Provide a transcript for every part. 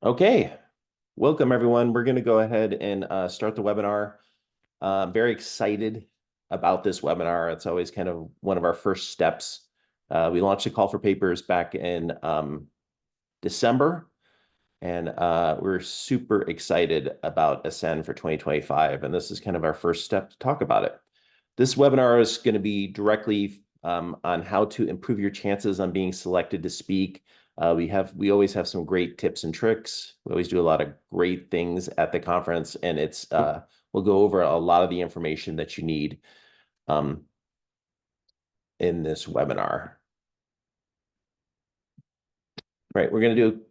Okay, welcome everyone. We're going to go ahead and start the webinar. Very excited about this webinar. It's always kind of one of our first steps. We launched a call for papers back in December, and we're super excited about Ascend for 2025. And this is kind of our first step to talk about it. This webinar is going to be directly on how to improve your chances on being selected to speak. We always have some great tips and tricks. We always do a lot of great things at the conference, and we'll go over a lot of the information that you need in this webinar. Right,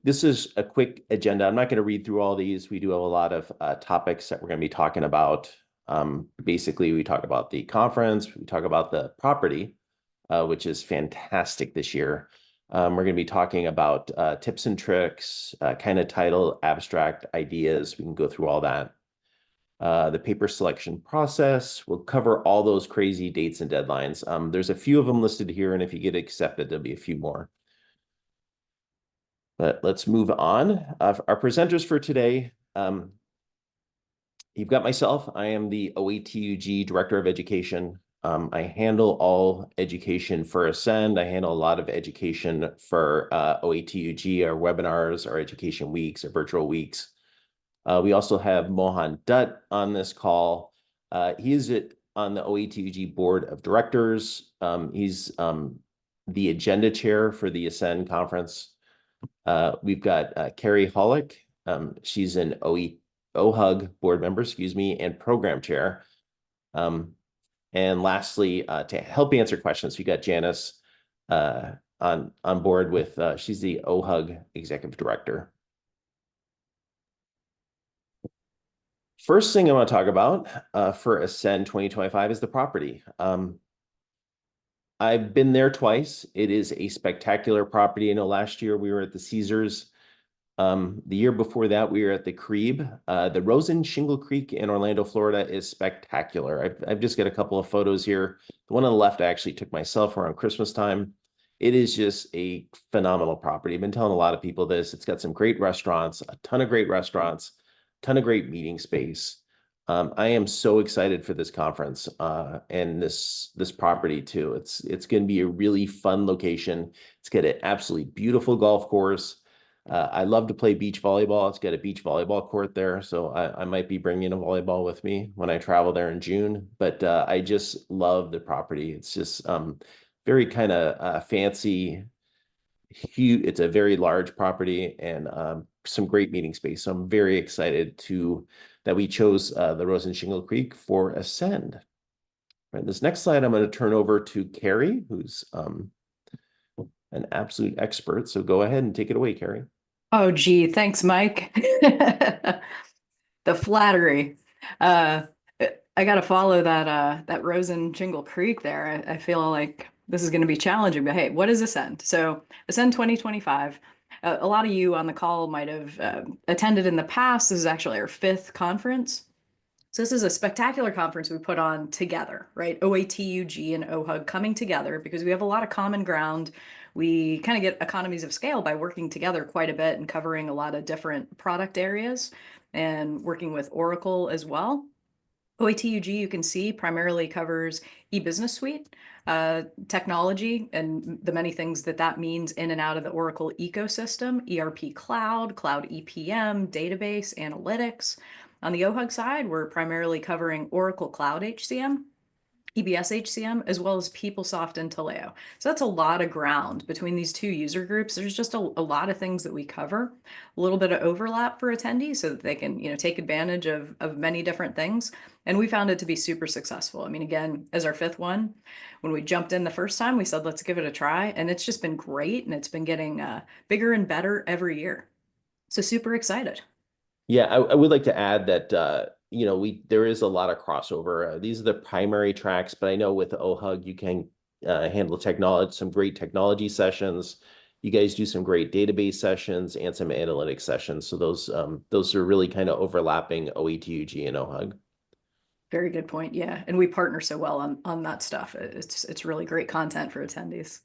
this is a quick agenda. I'm not going to read through all these. We do have a lot of topics that we're going to be talking about. Basically, we talk about the conference, we talk about the property, which is fantastic this year. We're going to be talking about tips and tricks, kind of title, abstract ideas. We can go through all that. The paper selection process. We'll cover all those crazy dates and deadlines. There's a few of them listed here, and if you get accepted, there'll be a few more. But let's move on. Our presenters for today, you've got myself. I am the OATUG Director of Education. I handle all education for Ascend. I handle a lot of education for OATUG, our webinars, our education weeks, our virtual weeks. We also have Mohan Dutt on this call. He is on the OATUG Board of Directors. He's the agenda chair for the Ascend conference. We've got Carrie Hollick. She's an OHUG board member, and program chair. And lastly, to help answer questions, we got Janice on board with, she's the OHUG executive director. First thing I want to talk about for Ascend 2025 is the property. I've been there twice. It is a spectacular property. I know last year we were at the Caesars. The year before that, we were at the Crebe. The Rosen Shingle Creek in Orlando, Florida is spectacular. I've just got a couple of photos here. The one on the left I actually took myself around Christmas time. It is just a phenomenal property. I've been telling a lot of people this. It's got some great restaurants, a ton of great restaurants, a ton of great meeting space. I am so excited for this conference and this property too. It's going to be a really fun location. It's got an absolutely beautiful golf course. I love to play beach volleyball. It's got a beach volleyball court there, so I might be bringing a volleyball with me when I travel there in June. But I just love the property. It's just very kind of fancy, huge. It's a very large property and some great meeting space. So I'm very excited that we chose the Rosen Shingle Creek for Ascend. Right, this next slide, I'm going to turn over to Carrie, who's an absolute expert. So go ahead and take it away, Carrie. Oh, gee, thanks, Mike. The flattery. I got to follow that Rosen Shingle Creek there. I feel like this is going to be challenging, but hey, what is Ascend? So Ascend 2025. A lot of you on the call might have attended in the past. This is actually our 5th conference. So this is a spectacular conference we put on together, right? OATUG and OHUG coming together because we have a lot of common ground. We kind of get economies of scale by working together quite a bit and covering a lot of different product areas and working with Oracle as well. OATUG, you can see, primarily covers eBusiness Suite, technology, and the many things that means in and out of the Oracle ecosystem, ERP Cloud, Cloud EPM, database, analytics. On the OHUG side, we're primarily covering Oracle Cloud HCM, EBS HCM, as well as PeopleSoft and Taleo. So that's a lot of ground between these two user groups. There's just a lot of things that we cover, a little bit of overlap for attendees so that they can, take advantage of many different things. And we found it to be super successful. I mean, again, as our 5th one, when we jumped in the first time, we said, let's give it a try. And it's just been great. And it's been getting bigger and better every year. So super excited. Yeah, I would like to add that there is a lot of crossover. These are the primary tracks, but I know with OHUG you can handle some great technology sessions. You guys do some great database sessions and some analytics sessions. So those are really kind of overlapping OATUG and OHUG. Very good point. Yeah, and we partner so well on that stuff. It's really great content for attendees.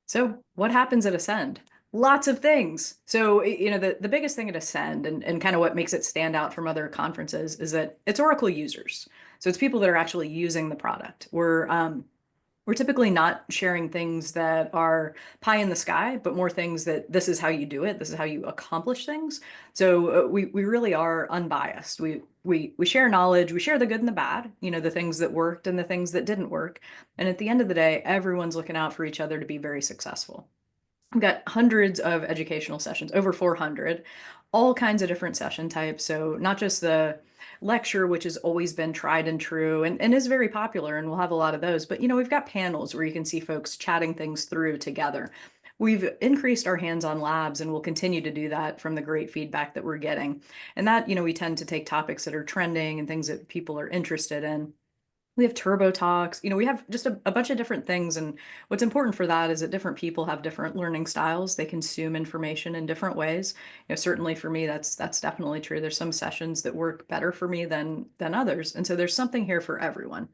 So what happens at Ascend? Lots of things. So, the biggest thing at Ascend and kind of what makes it stand out from other conferences is that it's Oracle users. So it's people that are actually using the product. We're typically not sharing things that are pie in the sky, but more things that this is how you do it. This is how you accomplish things. So we really are unbiased. We share knowledge. We share the good and the bad. The things that worked and the things that didn't work. And at the end of the day, everyone's looking out for each other to be very successful. We've got hundreds of educational sessions, over 400, all kinds of different session types. So not just the lecture, which has always been tried and true and is very popular, and we'll have a lot of those. But we've got panels where you can see folks chatting things through together. We've increased our hands-on labs and we'll continue to do that from the great feedback that we're getting. And that, we tend to take topics that are trending and things that people are interested in. We have turbo talks, we have just a bunch of different things. And what's important for that is that different people have different learning styles. They consume information in different ways. Certainly for me, that's definitely true. There's some sessions that work better for me than others. And so there's something here for everyone.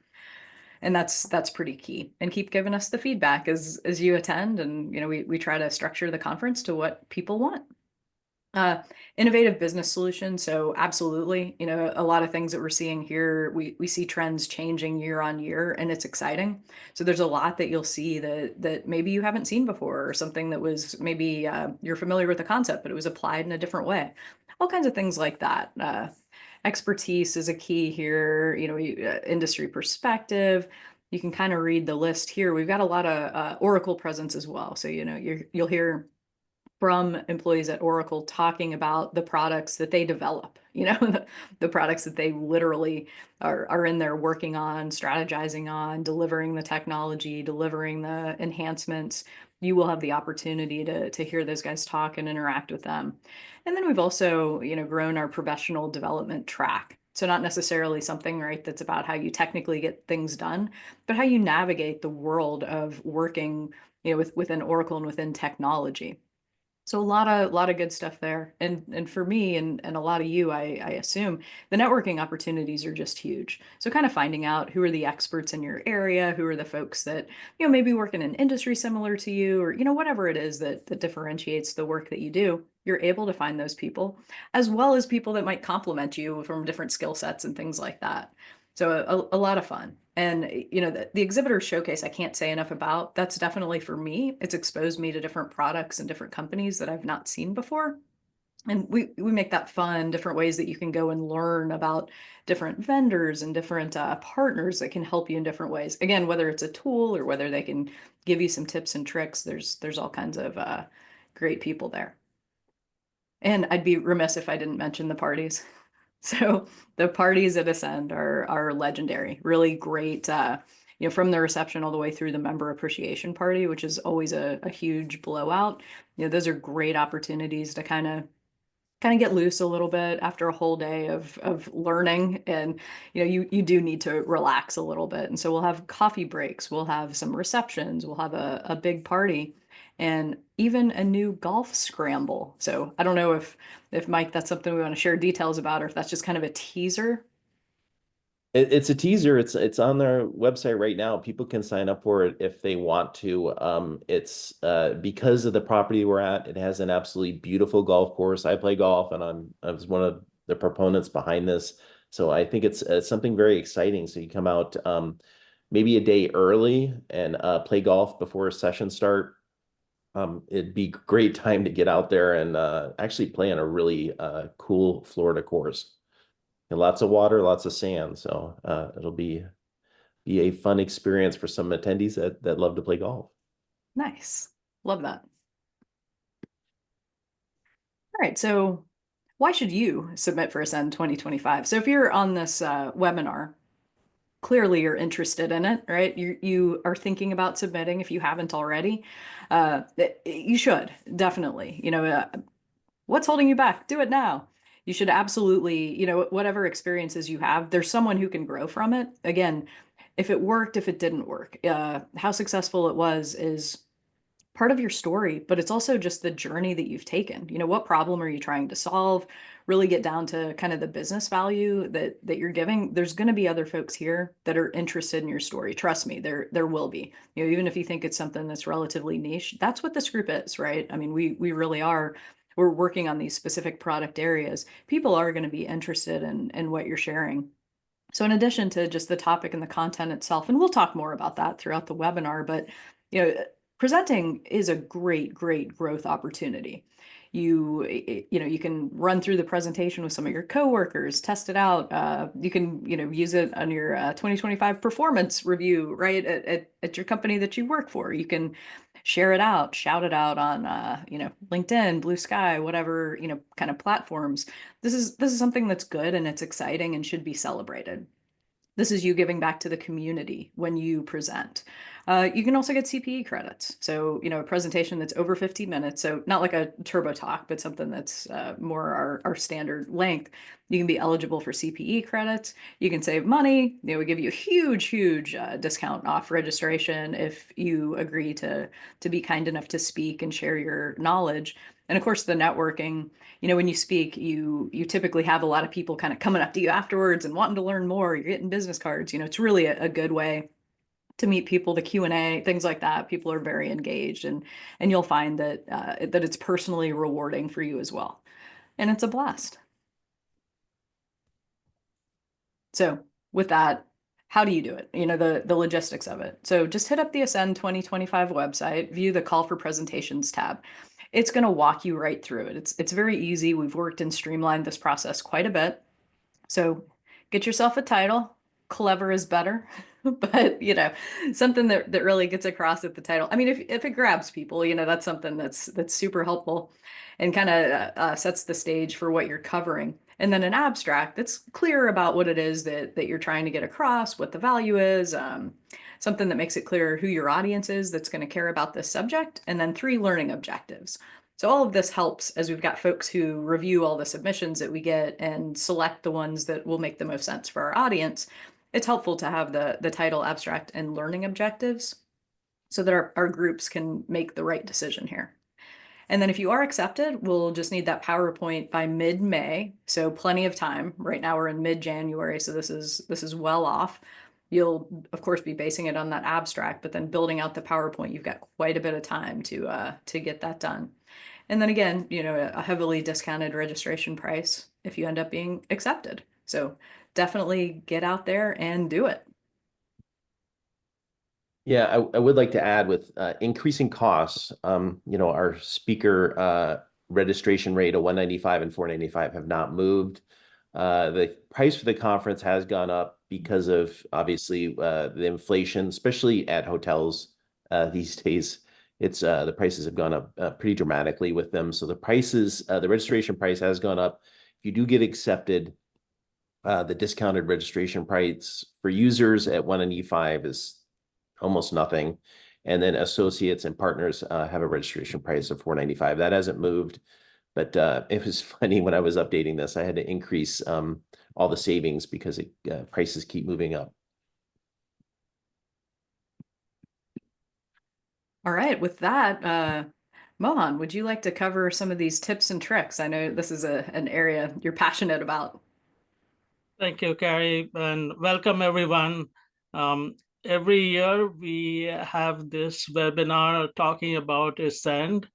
And that's pretty key. And keep giving us the feedback as you attend. And, we try to structure the conference to what people want. Innovative business solutions. So absolutely, a lot of things that we're seeing here, we see trends changing year on year, and it's exciting. So there's a lot that you'll see that maybe you haven't seen before, or something that was maybe you're familiar with the concept, but it was applied in a different way. All kinds of things like that. Expertise is a key here. Industry perspective. You can kind of read the list here. We've got a lot of Oracle presence as well. So you'll hear from employees at Oracle talking about the products that they develop, the products that they literally are in there working on, strategizing on, delivering the technology, delivering the enhancements. You will have the opportunity to hear those guys talk and interact with them. And then we've also, grown our professional development track. So not necessarily something, right, that's about how you technically get things done, but how you navigate the world of working, within Oracle and within technology. So a lot of good stuff there. And for me and a lot of you, I assume the networking opportunities are just huge. So kind of finding out who are the experts in your area, who are the folks that, maybe work in an industry similar to you, or, whatever it is that differentiates the work that you do, you're able to find those people, as well as people that might complement you from different skill sets and things like that. So a lot of fun. And, the exhibitor showcase, I can't say enough about. That's definitely for me. It's exposed me to different products and different companies that I've not seen before. And we make that fun, different ways that you can go and learn about different vendors and different partners that can help you in different ways. Again, whether it's a tool or whether they can give you some tips and tricks, there's all kinds of great people there. And I'd be remiss if I didn't mention the parties. So the parties at Ascend are legendary, really great. From the reception all the way through the member appreciation party, which is always a huge blowout. Those are great opportunities to kind of get loose a little bit after a whole day of learning, and you do need to relax a little bit. And so we'll have coffee breaks, we'll have some receptions, we'll have a big party, and even a new golf scramble. So I don't know if Mike, that's something we want to share details about, or if that's just kind of a teaser. It's a teaser. It's on their website right now. People can sign up for it if they want to. It's because of the property we're at. It has an absolutely beautiful golf course. I play golf, and I was one of the proponents behind this. So I think it's something very exciting. So you come out maybe a day early and play golf before a session start. It'd be a great time to get out there and actually play on a really cool Florida course. And lots of water, lots of sand. So it'll be a fun experience for some attendees that love to play golf. Nice. Love that. All right. So why should you submit for Ascend 2025? So if you're on this webinar, clearly you're interested in it, right? You are thinking about submitting if you haven't already. You should definitely, what's holding you back? Do it now. You should absolutely, whatever experiences you have, there's someone who can grow from it. Again, if it worked, if it didn't work, how successful it was is part of your story, but it's also just the journey that you've taken. You know, what problem are you trying to solve? Really get down to kind of the business value that you're giving. There's going to be other folks here that are interested in your story. Trust me, there will be. You know, even if you think it's something that's relatively niche, that's what this group is, right? I mean, we really are. We're working on these specific product areas. People are going to be interested in what you're sharing. So in addition to just the topic and the content itself, and we'll talk more about that throughout the webinar, but you know, presenting is a great growth opportunity. You know, you can run through the presentation with some of your coworkers, test it out. You can, you know, use it on your 2025 performance review, right? At your company that you work for. You can share it out, shout it out on, you know, LinkedIn, Blue Sky, whatever, you know, kind of platforms. This is something that's good and it's exciting and should be celebrated. This is you giving back to the community when you present. You can also get CPE credits. So, you know, a presentation that's over 50 minutes, so not like a turbo talk, but something that's more our standard length. You can be eligible for CPE credits. You can save money. You know, we give you a huge discount off registration if you agree to be kind enough to speak and share your knowledge. And of course, the networking, you know, when you speak, you typically have a lot of people kind of coming up to you afterwards and wanting to learn more. You're getting business cards. You know, it's really a good way to meet people. The Q&A, things like that. People are very engaged, and you'll find that that it's personally rewarding for you as well, and it's a blast. So with that, how do you do it? You know, the logistics of it. So just hit up the Ascend 2025 website, view the call for presentations tab. It's going to walk you right through it. It's very easy. We've worked and streamlined this process quite a bit. So get yourself a title. Clever is better, but you know, something that really gets across at the title. I mean, if it grabs people, you know, that's something that's super helpful and kind of sets the stage for what you're covering. And then an abstract that's clear about what it is that you're trying to get across, what the value is, something that makes it clear who your audience is that's going to care about this subject, and then 3 learning objectives. So all of this helps as we've got folks who review all the submissions that we get and select the ones that will make the most sense for our audience. It's helpful to have the title, abstract, and learning objectives so that our groups can make the right decision here. And then if you are accepted, we'll just need that PowerPoint by mid-May. So plenty of time. Right now we're in mid-January, so this is well off. You'll of course be basing it on that abstract, but then building out the PowerPoint, you've got quite a bit of time to get that done. And then again, you know, a heavily discounted registration price if you end up being accepted. So definitely get out there and do it. Yeah, I would like to add with increasing costs, you know, our speaker registration rate of $195 and $495 have not moved. The price for the conference has gone up because of obviously the inflation, especially at hotels these days. It's the prices have gone up pretty dramatically with them. So the prices, the registration price has gone up. If you do get accepted, the discounted registration price for users at $195 is almost nothing. And then associates and partners have a registration price of $495. That hasn't moved, but it was funny when I was updating this, I had to increase all the savings because prices keep moving up. All right, with that, Mohan, would you like to cover some of these tips and tricks? I know this is an area you're passionate about. Thank you, Carrie, and welcome everyone. Every year we have this webinar talking about Ascend,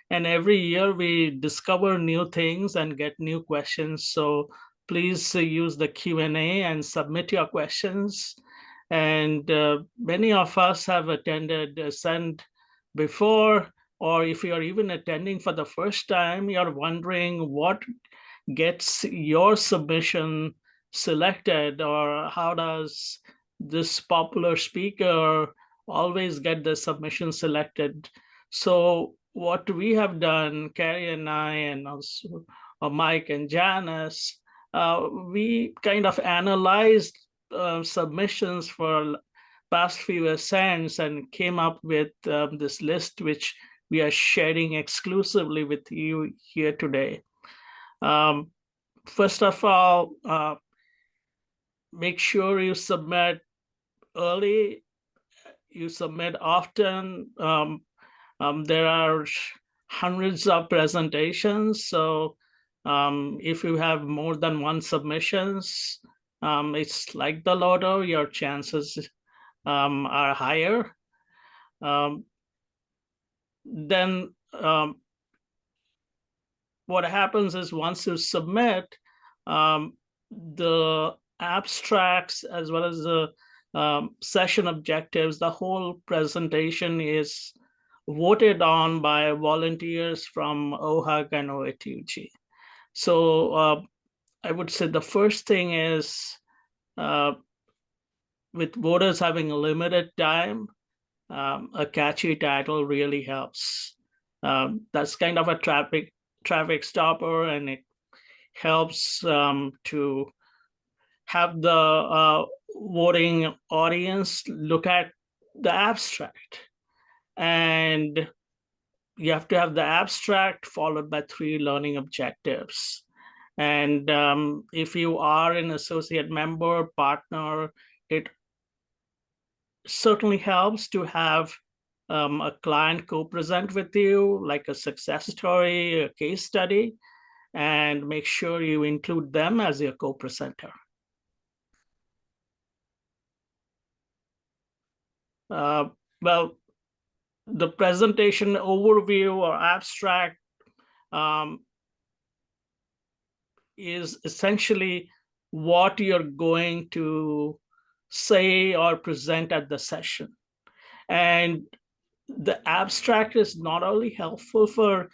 and every year we discover new things and get new questions. So please use the Q&A and submit your questions. And many of us have attended Ascend before, or if you're even attending for the first time, you're wondering what gets your submission selected, or how does this popular speaker always get the submission selected. So what we have done, Carrie and I, and also Mike and Janice, we kind of analyzed submissions for past few Ascends and came up with this list, which we are sharing exclusively with you here today. First of all, make sure you submit early, you submit often. There are hundreds of presentations, so if you have more than one submissions, it's like the lotto, your chances are higher. Then what happens is once you submit, the abstracts as well as the session objectives, the whole presentation is voted on by volunteers from OHUG and OATUG. So I would say the first thing is, with voters having a limited time, a catchy title really helps. That's kind of a traffic stopper, and it helps to have the voting audience look at the abstract. And you have to have the abstract followed by 3 learning objectives. And if you are an associate member, partner, it certainly helps to have a client co-present with you, like a success story, a case study, and make sure you include them as your co-presenter. Well, the presentation overview or abstract is essentially what you're going to say or present at the session. And the abstract is not only helpful for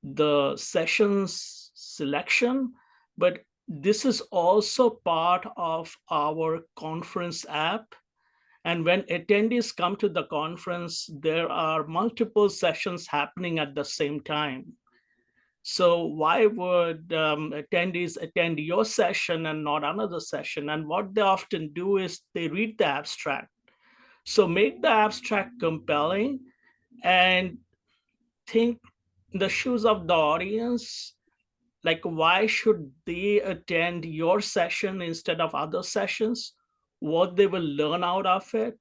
the sessions selection, but this is also part of our conference app. And when attendees come to the conference, there are multiple sessions happening at the same time. So why would attendees attend your session and not another session? And what they often do is they read the abstract. So make the abstract compelling and think in the shoes of the audience, like why should they attend your session instead of other sessions? What they will learn out of it?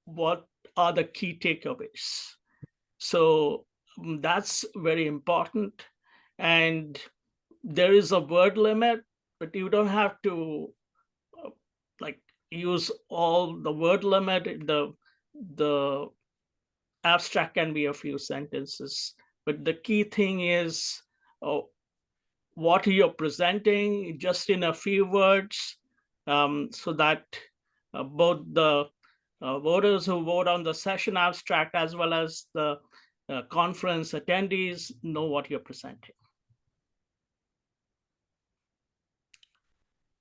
What are the key takeaways? So that's very important. And there is a word limit, but you don't have to like use all the word limit. The abstract can be a few sentences, but the key thing is what you're presenting just in a few words, so that both the voters who vote on the session abstract as well as the conference attendees know what you're presenting.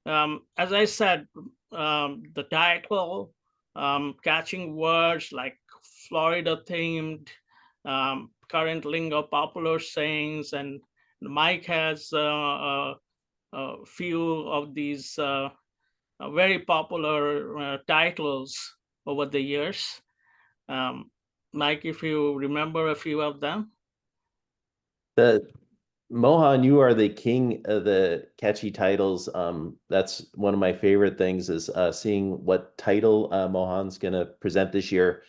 As I said, the title, catching words like Florida themed, current lingo, popular sayings, and Mike has a few of these very popular titles over the years. Mike, if you remember a few of them. Mohan, you are the king of the catchy titles. That's one of my favorite things is seeing what title Mohan's going to present this year.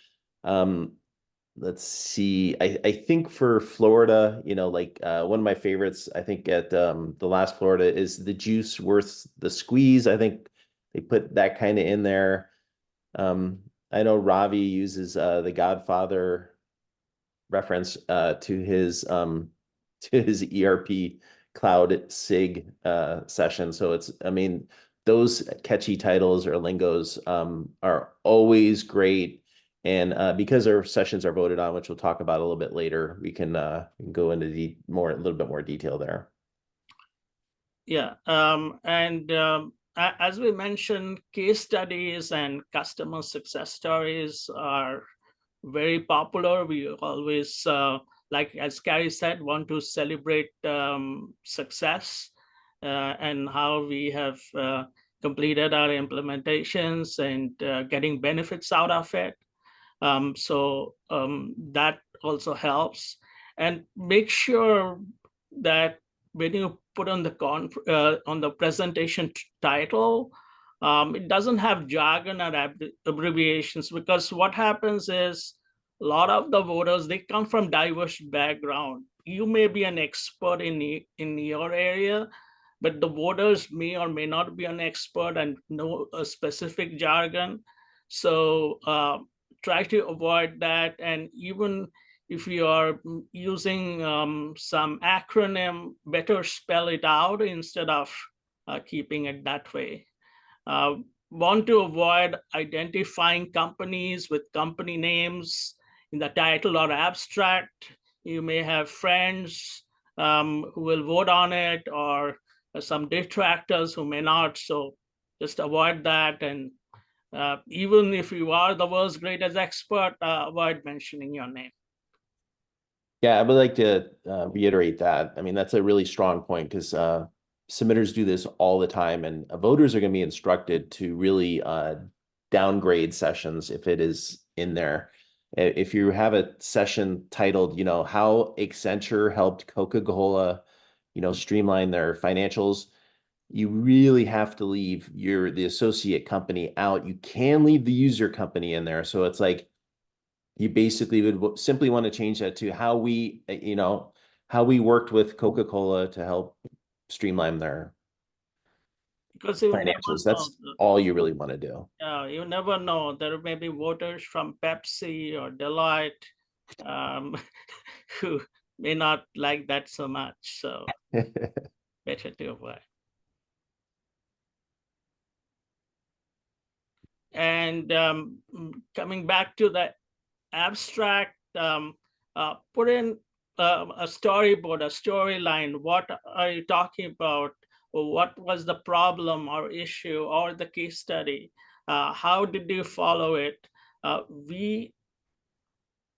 Let's see. I think for Florida, like one of my favorites, I think at the last Florida is The Juice Worth the Squeeze. I think they put that kind of in there. I know Ravi uses the Godfather reference to his ERP cloud SIG session. So those catchy titles or lingos are always great. And because our sessions are voted on, which we'll talk about a little bit later, we can go into a little bit more detail there. Yeah, as we mentioned, case studies and customer success stories are very popular. We always, like as Carrie said, want to celebrate success and how we have completed our implementations and getting benefits out of it. So that also helps. And make sure that when you put on the presentation title, it doesn't have jargon or abbreviations, because what happens is a a lot of the voters, they come from diverse background. You may be an expert in your area, but the voters may or may not be an expert and know a specific jargon. So try to avoid that. And even if you are using some acronym, better spell it out instead of keeping it that way. Want to avoid identifying companies with company names in the title or abstract. You may have friends who will vote on it, or some detractors who may not. So just avoid that. And even if you are the world's greatest expert, avoid mentioning your name. Yeah, I would like to reiterate that. I mean, that's a really strong point, because submitters do this all the time, and voters are going to be instructed to really downgrade sessions if it is in there. If you have a session titled, how Accenture helped Coca-Cola, streamline their financials, you really have to leave the associate company out. You can leave the user company in there. So it's like, you basically would simply want to change that to how we worked with Coca-Cola to help streamline their Because you financials. never That's know. all you really want to do. You never know. There may be voters from Pepsi or Deloitte who may not like that so much. So better to avoid. And coming back to the abstract, put in a storyboard, a storyline. What are you talking about? Or what was the problem or issue or the case study? How did you follow it? We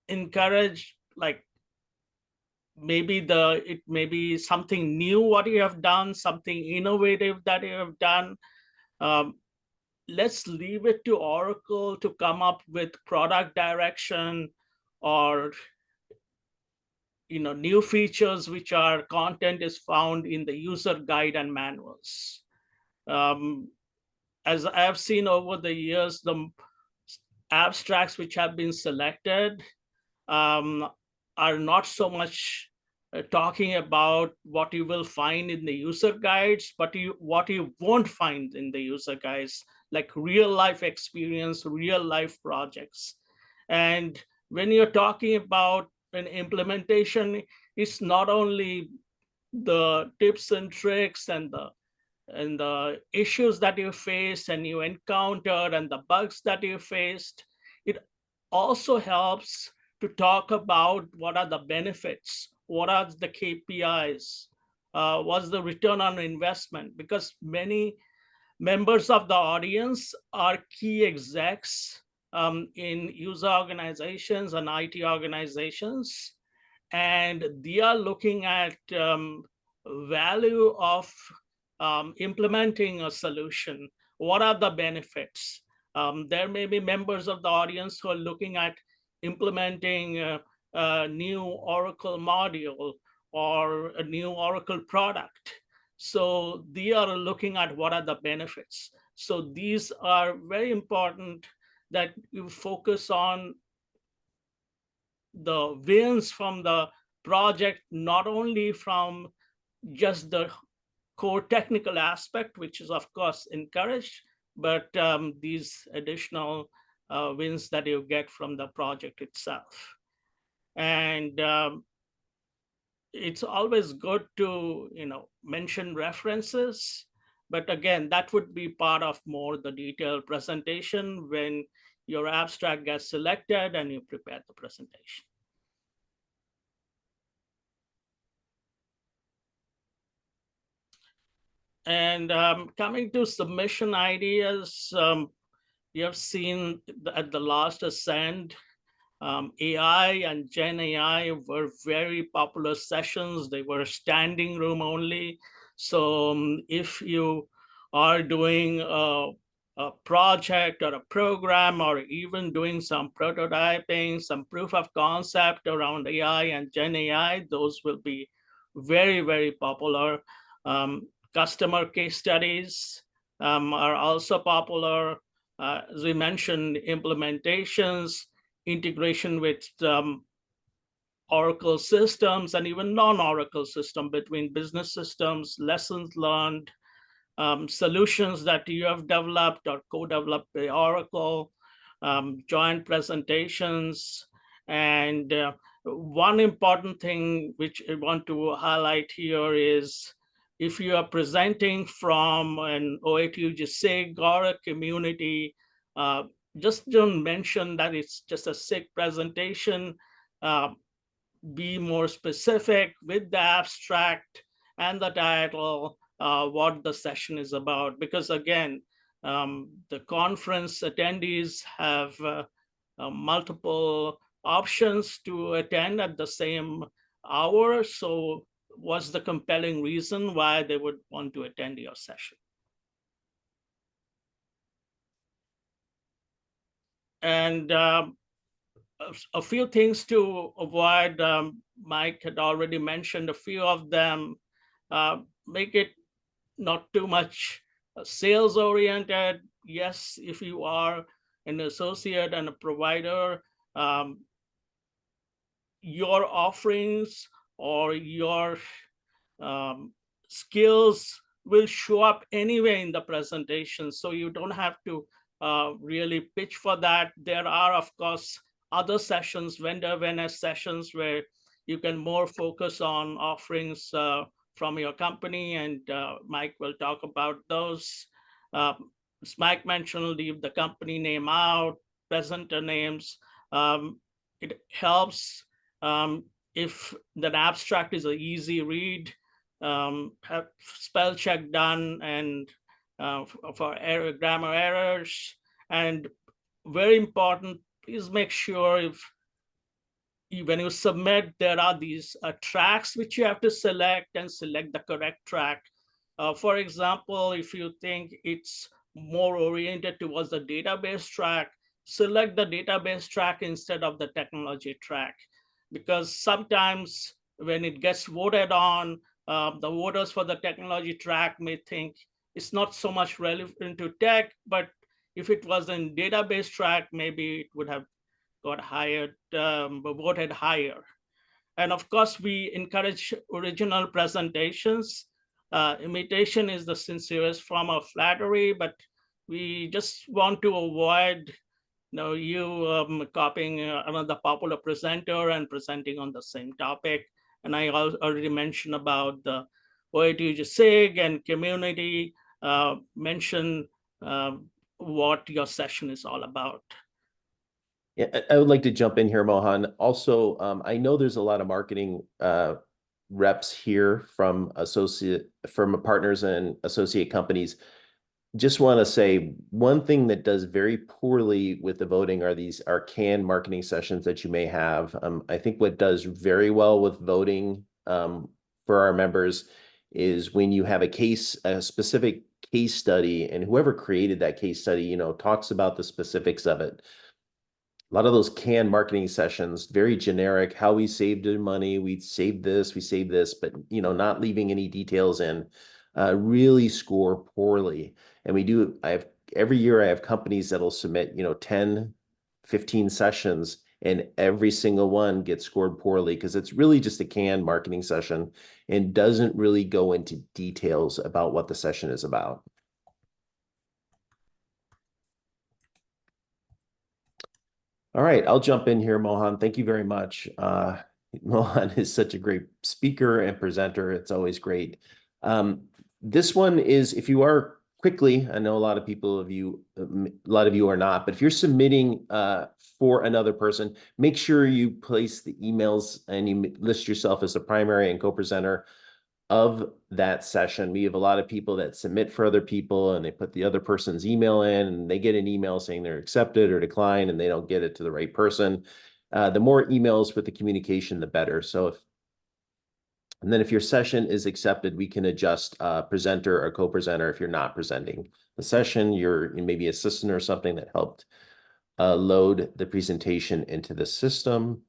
encourage, like, it may be something new what you have done, something innovative that you have done. Let's leave it to Oracle to come up with product direction or new features which are content is found in the user guide and manuals. As I have seen over the years, the abstracts which have been selected are not so much talking about what you will find in the user guides, but what you won't find in the user guides, like real life experience, real life projects. And when you're talking about an implementation, it's not only the tips and tricks and the issues that you faced and you encountered and the bugs that you faced. It also helps to talk about what are the benefits, what are the KPIs, what's the return on investment, because many members of the audience are key execs in user organizations and IT organizations, and they are looking at value of implementing a solution. What are the benefits? There may be members of the audience who are looking at implementing a new Oracle module or a new Oracle product. So they are looking at what are the benefits. So these are very important, that you focus on the wins from the project, not only from just the core technical aspect, which is of course encouraged, but these additional wins that you get from the project itself. And it's always good to mention references, but again, that would be part of more the detailed presentation when your abstract gets selected and you prepare the presentation. And coming to submission ideas, you have seen at the last Ascend, AI and Gen AI were very popular sessions. They were standing room only. So if you are doing a project or a program, or even doing some prototyping, some proof of concept around AI and Gen AI, those will be very, very popular. Customer case studies are also popular. As we mentioned, implementations, integration with Oracle systems and even non-Oracle system, between business systems, lessons learned, solutions that you have developed or co-developed by Oracle, joint presentations. And one important thing which I want to highlight here is, if you are presenting from an OATUG SIG or a community, just don't mention that it's just a SIG presentation. Be more specific with the abstract and the title, what the session is about. Because again, the conference attendees have multiple options to attend at the same hour. So what's the compelling reason why they would want to attend your session? And a few things to avoid. Mike had already mentioned a few of them. Make it not too much sales oriented. Yes, if you are an associate and a provider, your offerings or your skills will show up anyway in the presentation. So you don't have to really pitch for that. There are, of course, other sessions, vendor awareness sessions, where you can more focus on offerings from your company, and Mike will talk about those. As Mike mentioned, leave the company name out, presenter names. It helps if the abstract is an easy read, have spell check done, and for grammar errors. And very important, please make sure when you submit, there are these tracks which you have to select, and select the correct track. For example, if you think it's more oriented towards the database track, select the database track instead of the technology track. Because sometimes when it gets voted on, the voters for the technology track may think it's not so much relevant to tech, but if it was in database track, maybe it would have got voted higher. And of course, we encourage original presentations. Imitation is the sincerest form of flattery, but we just want to avoid you copying another popular presenter and presenting on the same topic. And I already mentioned about the OATUG SIG and community. Mention what your session is all about. Yeah, I would like to jump in here, Mohan. Also, I know there's a lot of marketing reps here from partners and associate companies. Just want to say one thing that does very poorly with the voting are these canned marketing sessions that you may have. I think what does very well with voting for our members is when you have a specific case study, and whoever created that case study, talks about the specifics of it. A lot of those canned marketing sessions, very generic, how we saved money, we saved this, but not leaving any details in, really score poorly. And every year I have companies that'll submit 10, 15 sessions, and every single one gets scored poorly because it's really just a canned marketing session and doesn't really go into details about what the session is about. All right, I'll jump in here, Mohan. Thank you very much. Mohan is such a great speaker and presenter. It's always great. This one is, if you are quickly, I know a lot of you are not, but if you're submitting for another person, make sure you place the emails and you list yourself as the primary and co-presenter of that session. We have a lot of people that submit for other people, and they put the other person's email in, and they get an email saying they're accepted or declined, and they don't get it to the right person. The more emails with the communication, the better. And then if your session is accepted, we can adjust presenter or co-presenter if you're not presenting the session. You're maybe assistant or something that helped load the presentation into the system.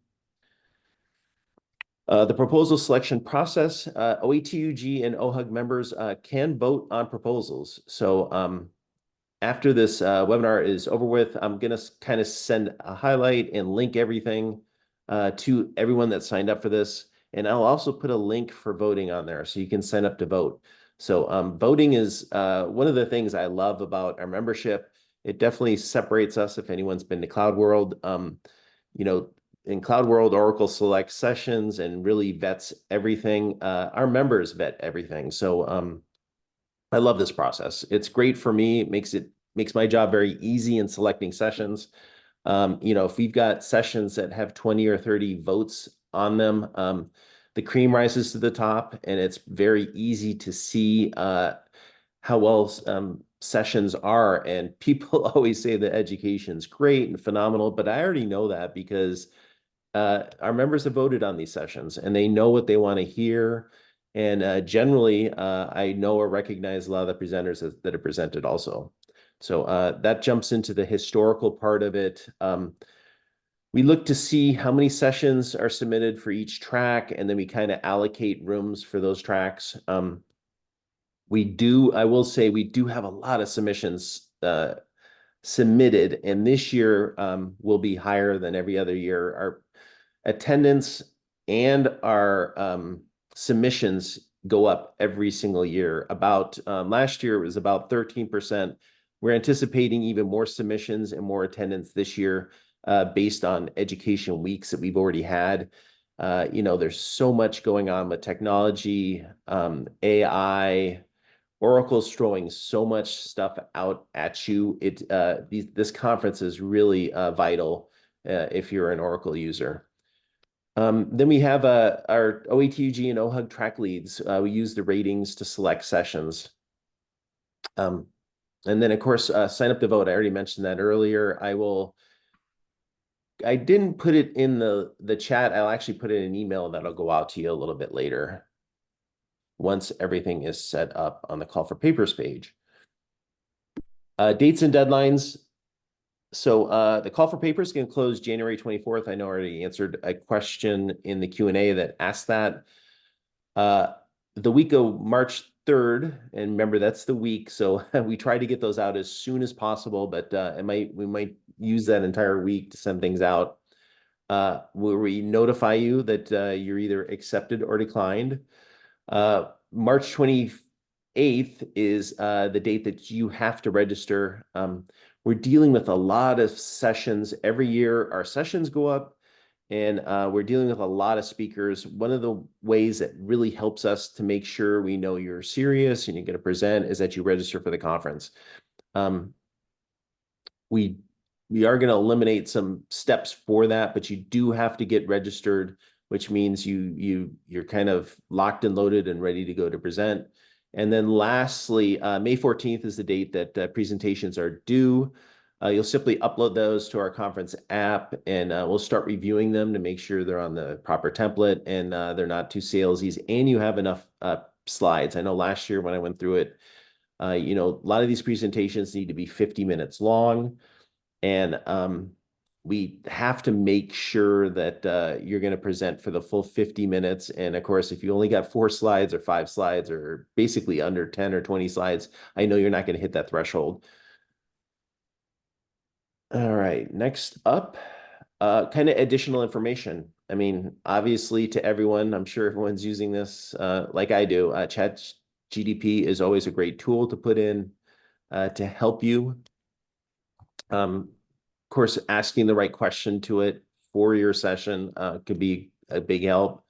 The proposal selection process, OATUG and OHUG members can vote on proposals. So after this webinar is over with, I'm going to kind of send a highlight and link everything to everyone that signed up for this. And I'll also put a link for voting on there so you can sign up to vote. So voting is one of the things I love about our membership. It definitely separates us if anyone's been to Cloud World. You know, in Cloud World, Oracle selects sessions and really vets everything. Our members vet everything. So I love this process. It's great for me. It makes my job very easy in selecting sessions. You know, if we've got sessions that have 20 or 30 votes on them, the cream rises to the top, and it's very easy to see how well sessions are. And people always say the education's great and phenomenal, but I already know that because our members have voted on these sessions and they know what they want to hear. And generally, I know or recognize a lot of the presenters that are presented also. So that jumps into the historical part of it. We look to see how many sessions are submitted for each track, and then we kind of allocate rooms for those tracks. I will say we do have a lot of submissions submitted, and this year will be higher than every other year. Our attendance and our submissions go up every single year. About last year, it was about 13%. We're anticipating even more submissions and more attendance this year based on education weeks that we've already had. You know, there's so much going on with technology, AI. Oracle's throwing so much stuff out at you. This conference is really vital if you're an Oracle user. Then we have our OATUG and OHUG track leads. We use the ratings to select sessions. And then, of course, sign up to vote. I already mentioned that earlier. I didn't put it in the chat. I'll actually put it in an email that'll go out to you a little bit later once everything is set up on the call for papers page. Dates and deadlines. So the call for papers can close January 24th. I know I already answered a question in the Q&A that asked that. The week of March 3rd, and remember, that's the week, so we try to get those out as soon as possible, but we might use that entire week to send things out. Where we notify you that you're either accepted or declined. March 28th is the date that you have to register. We're dealing with a lot of sessions every year. Our sessions go up, and we're dealing with a lot of speakers. One of the ways that really helps us to make sure we know you're serious and you're going to present is that you register for the conference. We are going to eliminate some steps for that, but you do have to get registered, which means you're kind of locked and loaded and ready to go to present. And then lastly, May 14th is the date that presentations are due. You'll simply upload those to our conference app, and we'll start reviewing them to make sure they're on the proper template and they're not too salesy, and you have enough slides. I know last year when I went through it, you know, a lot of these presentations need to be 50 minutes long, and we have to make sure that you're going to present for the full 50 minutes. And of course, if you only got 4 slides or 5 slides or basically under 10 or 20 slides, I know you're not going to hit that threshold. All right, next up, kind of additional information. I mean, obviously to everyone, I'm sure everyone's using this like I do. ChatGPT is always a great tool to put in to help you. Of course, asking the right question to it for your session could be a big help.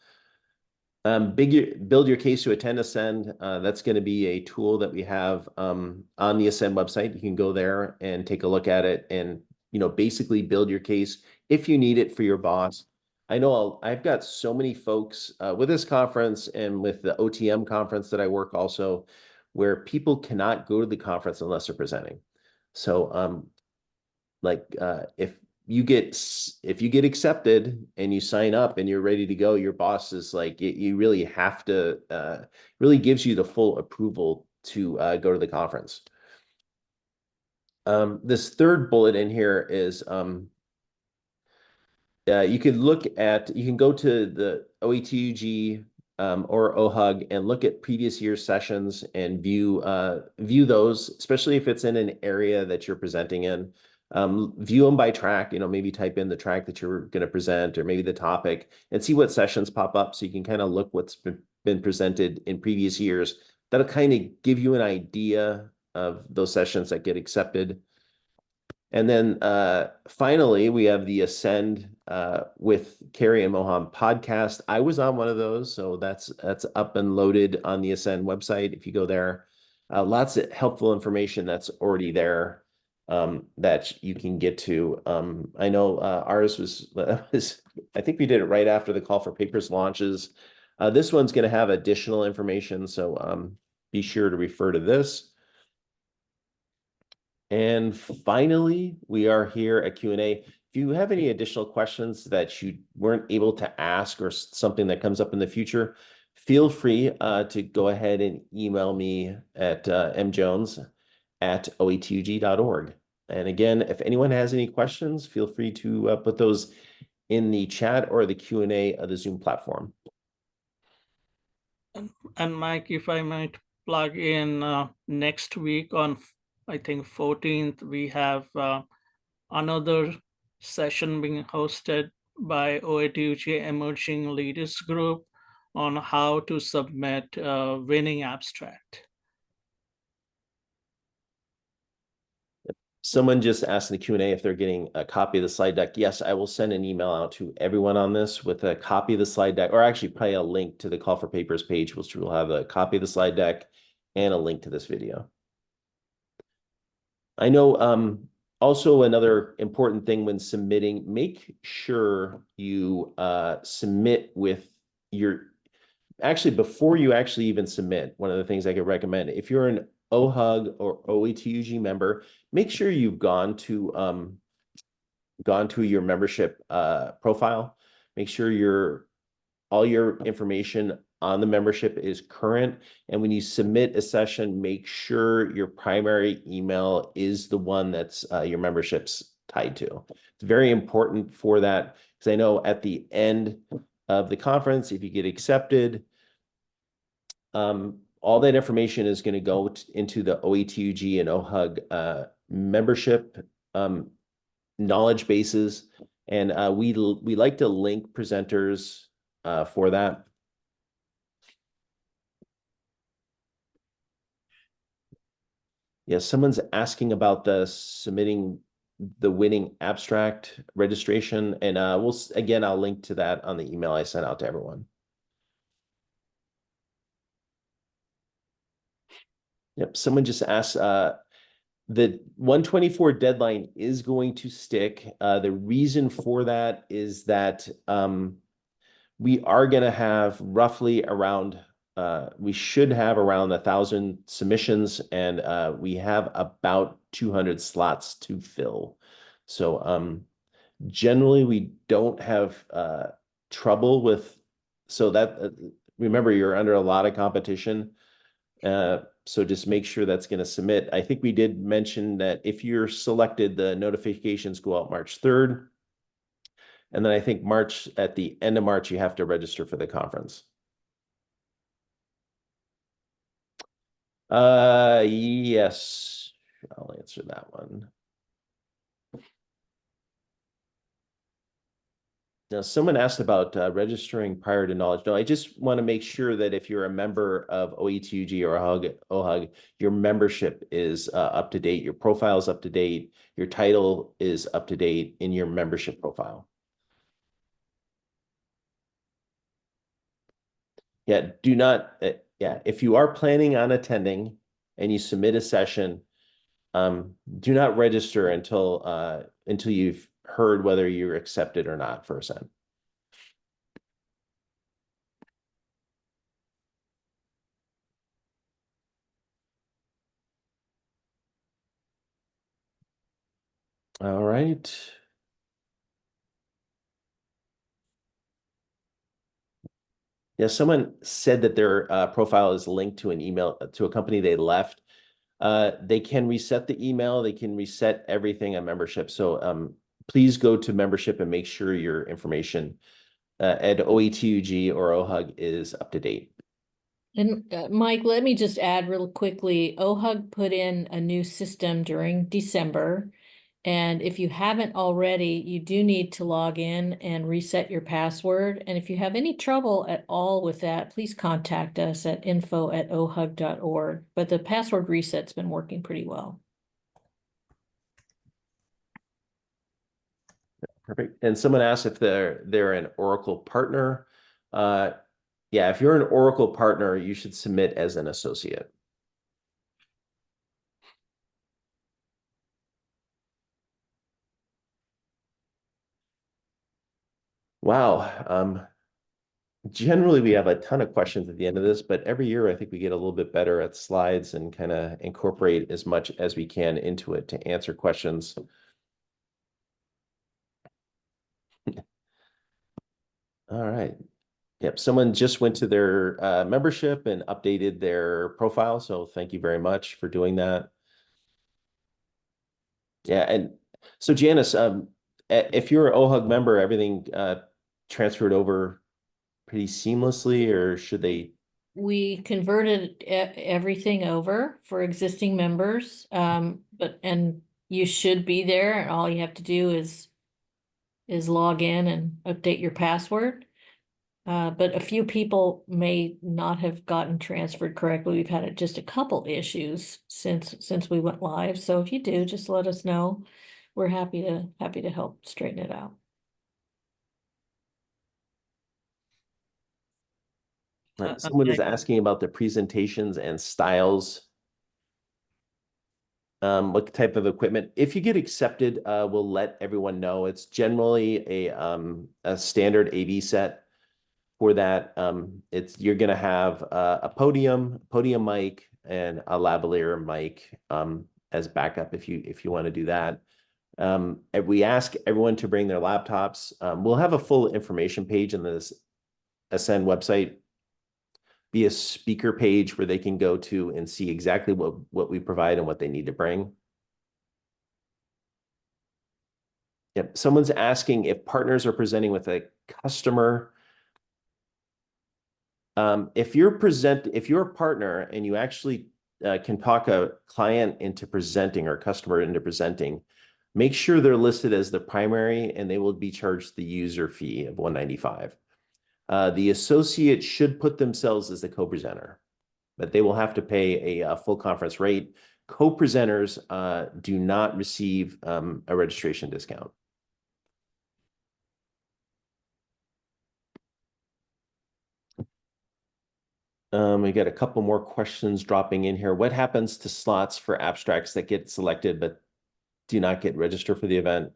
Build your case to attend Ascend. That's going to be a tool that we have on the Ascend website. You can go there and take a look at it and, you know, basically build your case if you need it for your boss. I know I've got so many folks with this conference and with the OTM conference that I work also, where people cannot go to the conference unless they're presenting. So if you get accepted and you sign up and you're ready to go, your boss is like, you really have to, really gives you the full approval to go to the conference. This third bullet in here is you can go to the OATUG or OHUG and look at previous year's sessions and view those, especially if it's in an area that you're presenting in. View them by track, maybe type in the track that you're going to present or maybe the topic and see what sessions pop up so you can kind of look what's been presented in previous years. That'll kind of give you an idea of those sessions that get accepted. And then finally, we have the Ascend with Carrie and Mohan podcast. I was on one of those, so that's up and loaded on the Ascend website. If you go there, lots of helpful information that's already there that you can get to. I know ours was, I think we did it right after the Call for Papers launches. This one's going to have additional information, so be sure to refer to this. And finally, we are here at Q&A. If you have any additional questions that you weren't able to ask or something that comes up in the future, feel free to go ahead and email me at mjones@oetug.org. And again, if anyone has any questions, feel free to put those in the chat or the Q&A of the Zoom platform. And Mike, if I might plug in, next week on, I think 14th, we have another session being hosted by OETUG Emerging Leaders Group on how to submit a winning abstract. Someone just asked in the Q&A if they're getting a copy of the slide deck. Yes, I will send an email out to everyone on this with a copy of the slide deck, or actually probably a link to the Call for Papers page, which will have a copy of the slide deck and a link to this video. I know also another important thing when submitting, make sure you submit with actually before you actually even submit, one of the things I could recommend, if you're an OHUG or OETUG member, make sure you've gone to your membership profile. Make sure all your information on the membership is current. And when you submit a session, make sure your primary email is the one that's your membership's tied to. It's very important for that, because I know at the end of the conference, if you get accepted, all that information is going to go into the OETUG and OHUG membership knowledge bases. And we like to link presenters for that. Yes, someone's asking about the submitting the winning abstract registration, and I'll link to that on the email I sent out to everyone. Yep, someone just asked, the 124 deadline is going to stick. The reason for that is that we are going to have roughly around, we should have around 1,000 submissions, and we have about 200 slots to fill. So generally, we don't have trouble with, so that, remember, you're under a lot of competition. So just make sure that's going to submit. I think we did mention that if you're selected, the notifications go out March 3rd. And then I think at the end of March, you have to register for the conference. Yes, I'll answer that one. Now, someone asked about registering prior to knowledge. No, I just want to make sure that if you're a member of OETUG or OHUG, your membership is up to date, your profile is up to date, your title is up to date in your membership profile. Yeah, do not, if you are planning on attending and you submit a session, do not register until you've heard whether you're accepted or not for Ascend. All right. Yeah, someone said that their profile is linked to an email to a company they left. They can reset the email. They can reset everything on membership. So please go to membership and make sure your information at OETUG or OHUG is up to date. And Mike, let me just add real quickly, OHUG put in a new system during December. And if you haven't already, you do need to log in and reset your password. And if you have any trouble at all with that, please contact us at info@ohug.org. But the password reset's been working pretty well. Perfect. And someone asked if they're an Oracle partner. Yeah, if you're an Oracle partner, you should submit as an associate. Wow. Generally, we have a ton of questions at the end of this, but every year I think we get a little bit better at slides and kind of incorporate as much as we can into it to answer questions. All right. Yep. Someone just went to their membership and updated their profile. So thank you very much for doing that. Yeah. And so Janice, if you're an OHUG member, everything transferred over pretty seamlessly, or should they? We converted everything over for existing members, and you should be there, and all you have to do is log in and update your password. But a few people may not have gotten transferred correctly. We've had just a couple issues since we went live. So if you do, just let us know. We're happy to help straighten it out. Someone is asking about the presentations and styles. What type of equipment? If you get accepted, we'll let everyone know. It's generally a standard AV set. For that, you're going to have a podium mic, and a lavalier mic as backup if you want to do that. And we ask everyone to bring their laptops. We'll have a full information page in this Ascend website, be a speaker page where they can go to and see exactly what we provide and what they need to bring. Yep. Someone's asking if partners are presenting with a customer. If you're a partner and you actually can talk a client into presenting or customer into presenting, make sure they're listed as the primary, and they will be charged the user fee of $195. The associate should put themselves as the co-presenter, but they will have to pay a full conference rate. Co-presenters do not receive a registration discount. We got a couple more questions dropping in here. What happens to slots for abstracts that get selected but do not get registered for the event?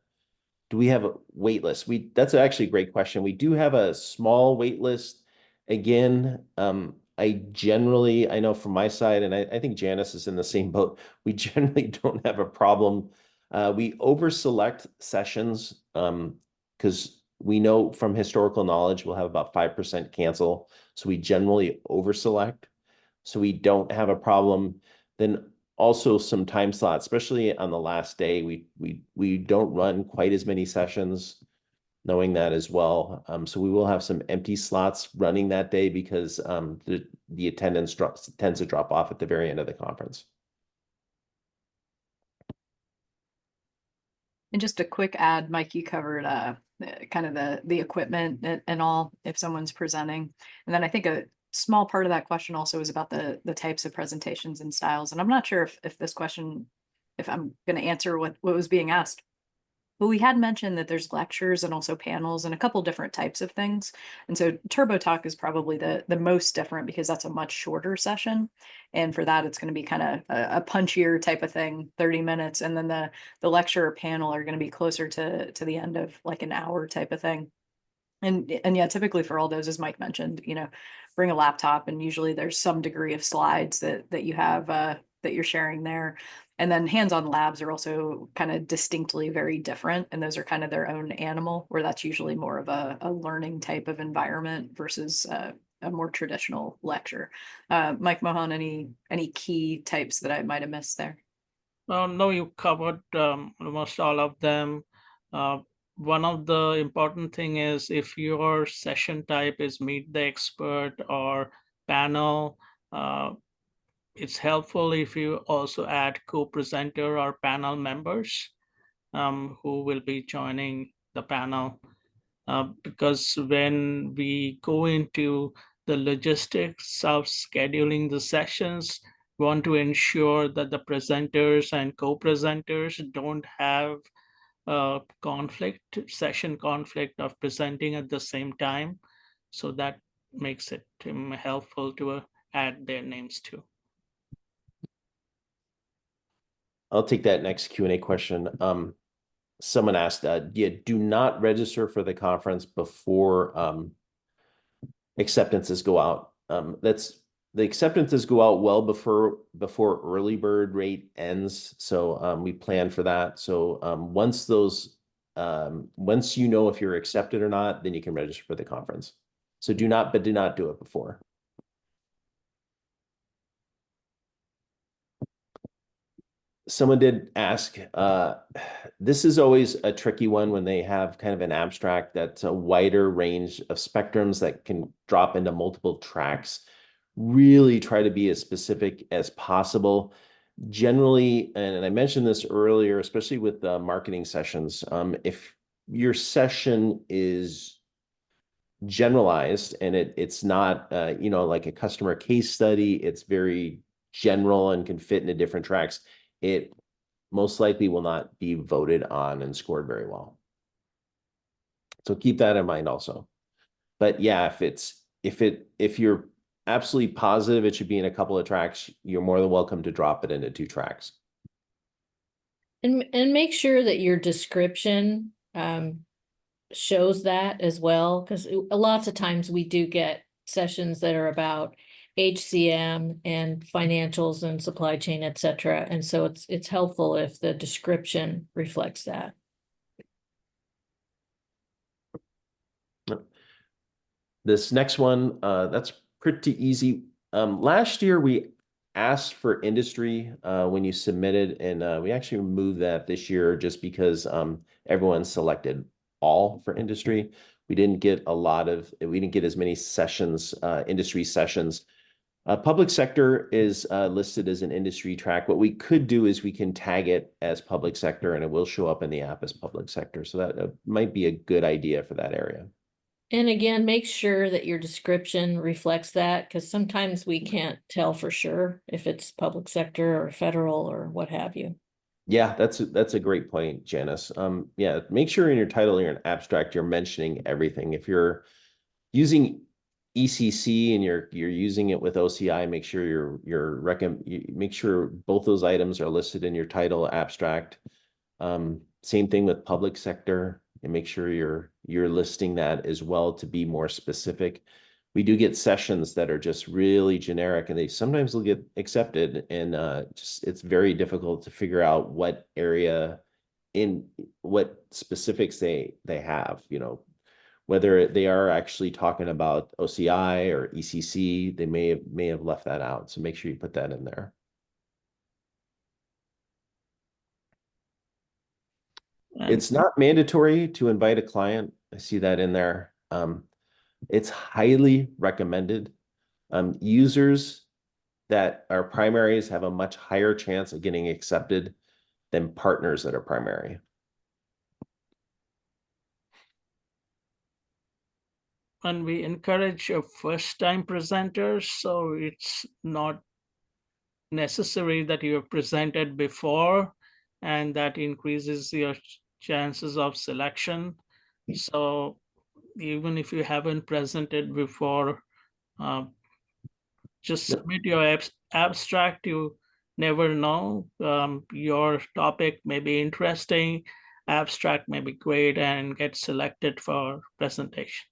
Do we have a wait list? That's actually a great question. We do have a small wait list. Again, I know from my side, and I think Janice is in the same boat, we generally don't have a problem. We over-select sessions because we know from historical knowledge we'll have about 5% cancel. So we generally over-select. So we don't have a problem. Then also some time slots, especially on the last day, we don't run quite as many sessions, knowing that as well. So we will have some empty slots running that day because the attendance tends to drop off at the very end of the conference. And just a quick add, Mike, you covered kind of the equipment and all if someone's presenting. And then I think a small part of that question also is about the types of presentations and styles. And I'm not sure if this question, if I'm going to answer what was being asked. But we had mentioned that there's lectures and also panels and a couple different types of things. And so Turbo Talk is probably the most different because that's a much shorter session. And for that, it's going to be kind of a punchier type of thing, 30 minutes. And then the lecture or panel are going to be closer to the end of like an hour type of thing. And yeah, typically for all those, as Mike mentioned, bring a laptop, and usually there's some degree of slides that you have that you're sharing there. And then hands-on labs are also kind of distinctly very different. And those are kind of their own animal, where that's usually more of a learning type of environment versus a more traditional lecture. Mike Mohan, any key types that I might have missed there? No, you covered almost all of them. one of the important thing is if your session type is meet the expert or panel, it's helpful if you also add co-presenter or panel members who will be joining the panel. Because when we go into the logistics of scheduling the sessions, we want to ensure that the presenters and co-presenters don't have session conflict of presenting at the same time. So that makes it helpful to add their names too. I'll take that next Q&A question. Someone asked, yeah, do not register for the conference before acceptances go out. The acceptances go out well before early bird rate ends. So we plan for that. So once you know if you're accepted or not, then you can register for the conference. So do not do it before. Someone did ask, this is always a tricky one when they have kind of an abstract that's a wider range of spectrums that can drop into multiple tracks. Really try to be as specific as possible. Generally, and I mentioned this earlier, especially with the marketing sessions, if your session is generalized and it's not, like a customer case study, it's very general and can fit into different tracks, it most likely will not be voted on and scored very well. So keep that in mind also. But yeah, if you're absolutely positive it should be in a couple of tracks, you're more than welcome to drop it into 2 tracks. And make sure that your description shows that as well, because lots of times we do get sessions that are about HCM and financials and supply chain, et cetera. And so it's helpful if the description reflects that. This next one, that's pretty easy. Last year we asked for industry when you submitted, and we actually removed that this year just because everyone selected all for industry. We didn't get as many sessions, industry sessions. Public sector is listed as an industry track. What we could do is we can tag it as public sector and it will show up in the app as public sector. So that might be a good idea for that area. And again, make sure that your description reflects that, because sometimes we can't tell for sure if it's public sector or federal or what have you. Yeah, that's a great point, Janice. Yeah, make sure in your title or an abstract you're mentioning everything. If you're using ECC and you're using it with OCI, make sure make sure both those items are listed in your title abstract. Same thing with public sector, and make sure you're listing that as well to be more specific. We do get sessions that are just really generic, and they sometimes will get accepted, and it's very difficult to figure out what area in what specifics they have, whether they are actually talking about OCI or ECC, they may have left that out. So make sure you put that in there. It's not mandatory to invite a client. I see that in there. It's highly recommended. Users that are primaries have a much higher chance of getting accepted than partners that are primary. And we encourage first-time presenters, so it's not necessary that you have presented before, and that increases your chances of selection. So even if you haven't presented before, just submit your abstract. You never know. Your topic may be interesting, abstract may be great, and get selected for presentation.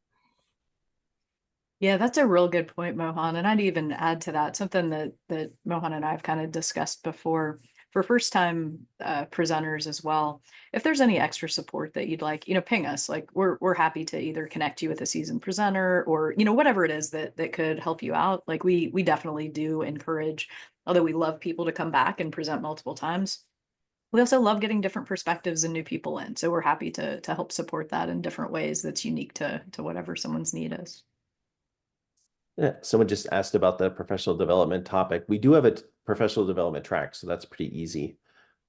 Yeah, that's a real good point, Mohan. And I'd even add to that something that Mohan and I have kind of discussed before for first-time presenters as well. If there's any extra support that you'd like, ping us. Like we're happy to either connect you with a seasoned presenter or whatever it is that could help you out. Like we definitely do encourage, although we love people to come back and present multiple times. We also love getting different perspectives and new people in. So we're happy to help support that in different ways that's unique to whatever someone's need is. Yeah, someone just asked about the professional development topic. We do have a professional development track, so that's pretty easy.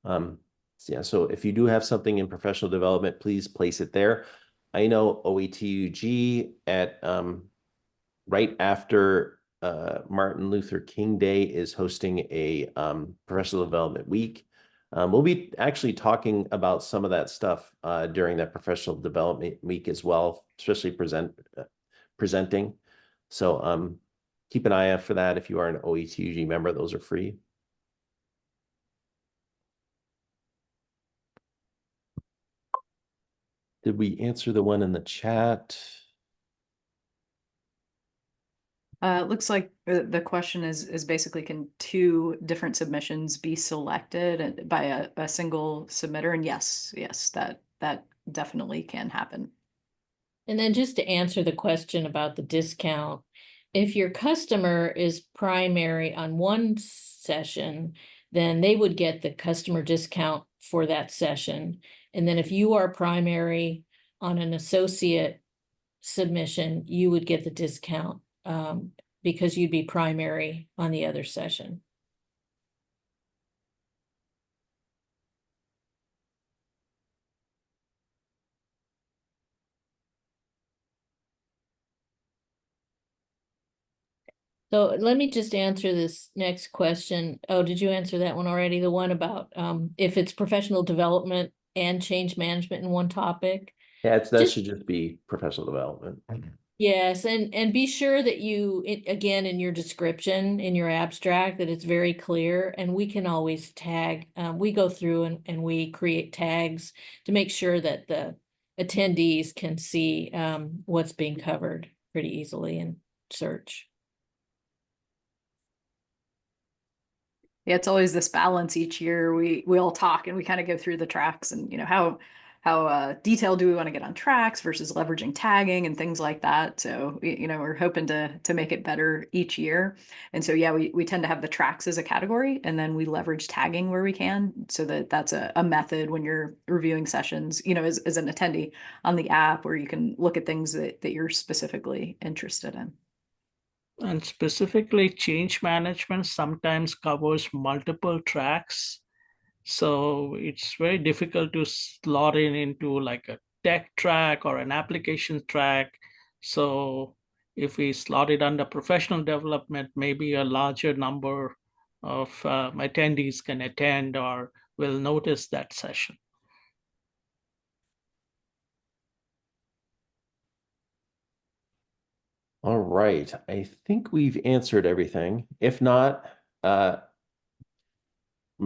Yeah, so if you do have something in professional development, please place it there. I know OETUG at right after Martin Luther King Day is hosting a professional development week. We'll be actually talking about some of that stuff during that professional development week as well, especially presenting. So keep an eye out for that. If you are an OETUG member, those are free. Did we answer the one in the chat? It looks like the question is basically, can two different submissions be selected by a single submitter? And yes, that definitely can happen. And then just to answer the question about the discount, if your customer is primary on one session, then they would get the customer discount for that session. And then if you are primary on an associate submission, you would get the discount because you'd be primary on the other session. So let me just answer this next question. Oh, did you answer that one already? The one about if it's professional development and change management in one topic? Yeah, that should just be professional development. Yes, and be sure that you, again, in your description, in your abstract, that it's very clear, and we can always tag. We go through and we create tags to make sure that the attendees can see what's being covered pretty easily in search. Yeah, it's always this balance each year. We all talk and we kind of go through the tracks and how detailed do we want to get on tracks versus leveraging tagging and things like that. So we're hoping to make it better each year. And so yeah, we tend to have the tracks as a category, and then we leverage tagging where we can, so that's a method when you're reviewing sessions, as an attendee on the app, where you can look at things that you're specifically interested in. And specifically, change management sometimes covers multiple tracks. So it's very difficult to slot in into like a tech track or an application track. So if we slot it under professional development, maybe a larger number of attendees can attend or will notice that session. All right, I think we've answered everything. If not, my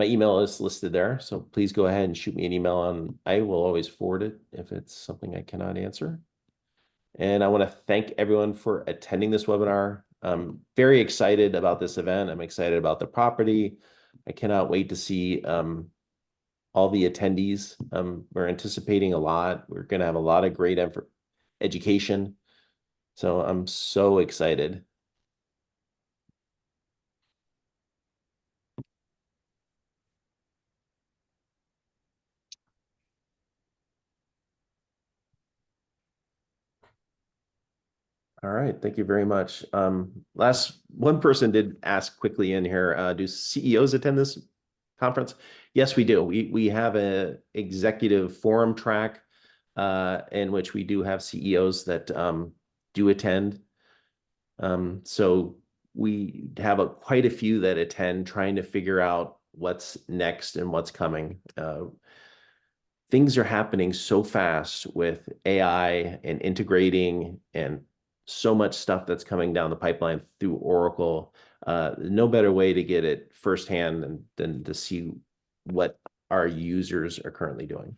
email is listed there, so please go ahead and shoot me an email and I will always forward it if it's something I cannot answer. And I want to thank everyone for attending this webinar. I'm very excited about this event. I'm excited about the property. I cannot wait to see all the attendees. We're anticipating a lot. We're going to have a lot of great education. So I'm so excited. All right, thank you very much. Last one person did ask quickly in here, do CEOs attend this conference? Yes, we do. We have a executive forum track in which we do have CEOs that do attend. So we have quite a few that attend, trying to figure out what's next and what's coming. Things are happening so fast with AI and integrating, and so much stuff that's coming down the pipeline through Oracle. No better way to get it firsthand than to see what our users are currently doing.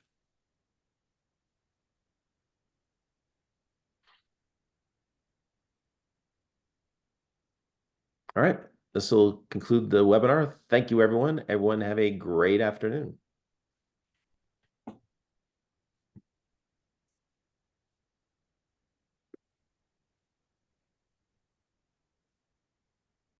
All right, this will conclude the webinar. Thank you, everyone. Everyone have a great afternoon.